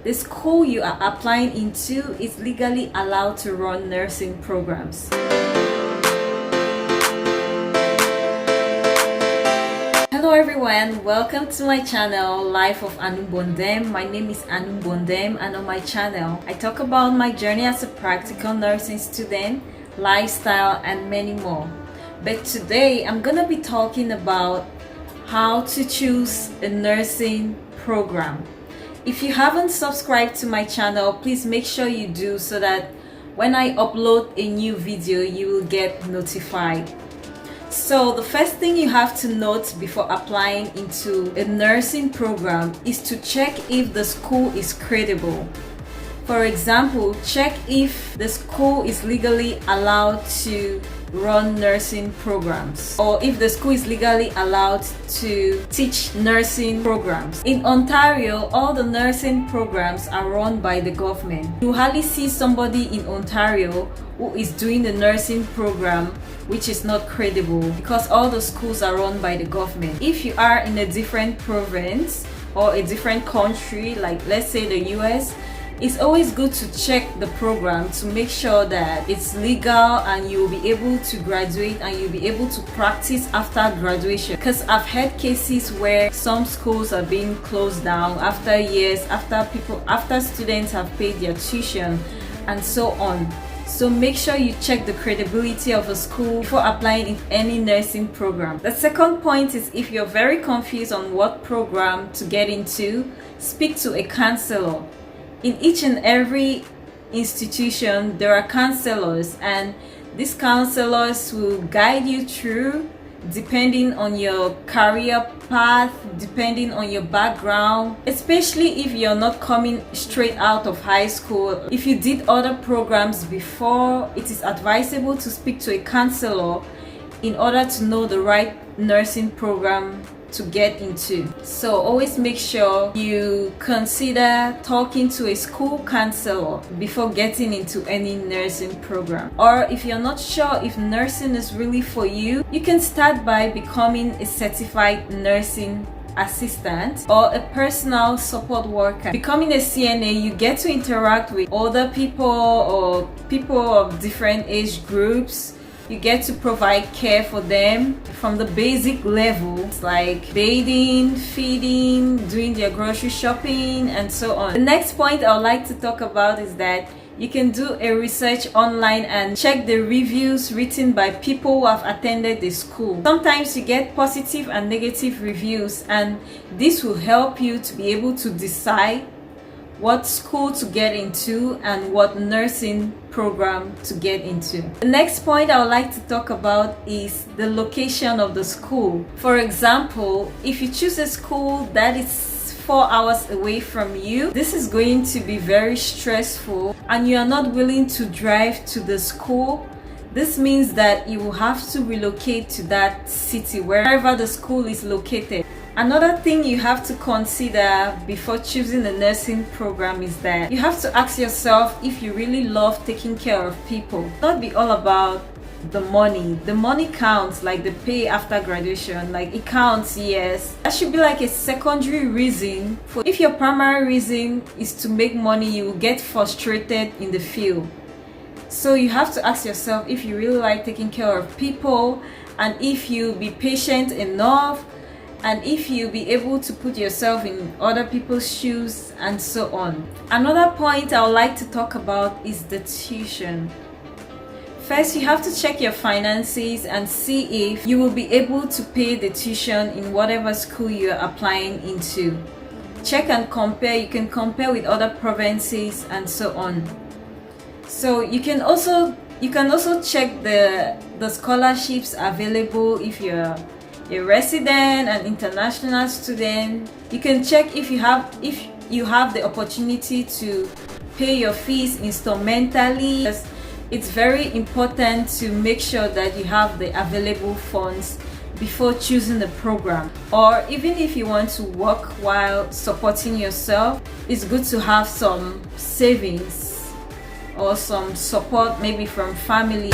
the school you are applying into is legally allowed to run nursing programs. Hello everyone, welcome to my channel Life of Anumbondem. My name is Anumbondem, and on my channel I talk about my journey as a practical nursing student, lifestyle and many more. But today I'm gonna be talking about how to choose a nursing program. If you haven't subscribed to my channel, please make sure you do so that when I upload a new video you will get notified. So the first thing you have to note before applying into a nursing program is to check if the school is credible. For example, check if the school is legally allowed to run nursing programs, or if the school is legally allowed to teach nursing programs. In Ontario, all the nursing programs are run by the government. You hardly see somebody in Ontario who is doing the nursing program which is not credible, because all the schools are run by the government. If you are in a different province or a different country, like let's say the US, it's always good to check the program to make sure that it's legal and you'll be able to graduate and you'll be able to practice after graduation. Because I've had cases where some schools are being closed down after years, after students have paid their tuition and so on. So make sure you check the credibility of a school before applying in any nursing program. The second point is, if you're very confused on what program to get into, speak to a counselor. In each and every institution there are counselors, and these counselors will guide you through depending on your career path, depending on your background, especially if you're not coming straight out of high school. If you did other programs before, it is advisable to speak to a counselor in order to know the right nursing program to get into. So always make sure you consider talking to a school counselor before getting into any nursing program. Or if you're not sure if nursing is really for you, you can start by becoming a certified nursing assistant or a personal support worker. Becoming a CNA, you get to interact with other people or people of different age groups. You get to provide care for them from the basic levels like bathing, feeding, doing their grocery shopping, and so on. The next point I would like to talk about is that you can do a research online and check the reviews written by people who have attended the school. Sometimes you get positive and negative reviews, and this will help you to be able to decide what school to get into and what nursing program to get into. The next point I would like to talk about is the location of the school. For example, if you choose a school that is 4 hours away from you, this is going to be very stressful and you are not willing to drive to the school. This means that you will have to relocate to that city, wherever the school is located. Another thing you have to consider before choosing a nursing program is that you have to ask yourself if you really love taking care of people. Not be all about the money. The money counts, like the pay after graduation, like it counts, yes. That should be like a secondary reason. If your primary reason is to make money, you will get frustrated in the field. So you have to ask yourself if you really like taking care of people, and if you'll be patient enough, and if you'll be able to put yourself in other people's shoes, and so on. Another point I would like to talk about is the tuition. First, you have to check your finances and see if you will be able to pay the tuition in whatever school you are applying into. Check and compare. You can compare with other provinces and so on. So you can also check the scholarships available if you're a resident and international student. You can check if you have the opportunity to pay your fees instrumentally. It's very important to make sure that you have the available funds before choosing the program. Or even if you want to work while supporting yourself, it's good to have some savings or some support, maybe from family.